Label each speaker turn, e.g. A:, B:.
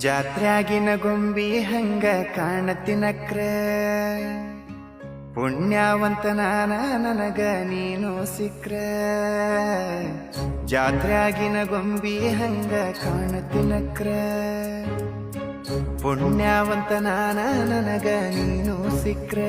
A: ಜಾತ್ರ್ಯಾಗಿನ ಗೊಂಬಿ ಹಂಗ ಕಾಣತಿನಕ್ರ ಪುಣ್ಯವಂತ ನಾನ ನನಗ ನೀನು ಸಿಕ್ರ ಜಾತ್ರ್ಯಾಗಿನ ಗೊಂಬಿ ಹಂಗ ಕಾಣತಿನಕ್ರ ಪುಣ್ಯವಂತ ನಾನ ನನಗ ನೀನು ಸಿಕ್ರ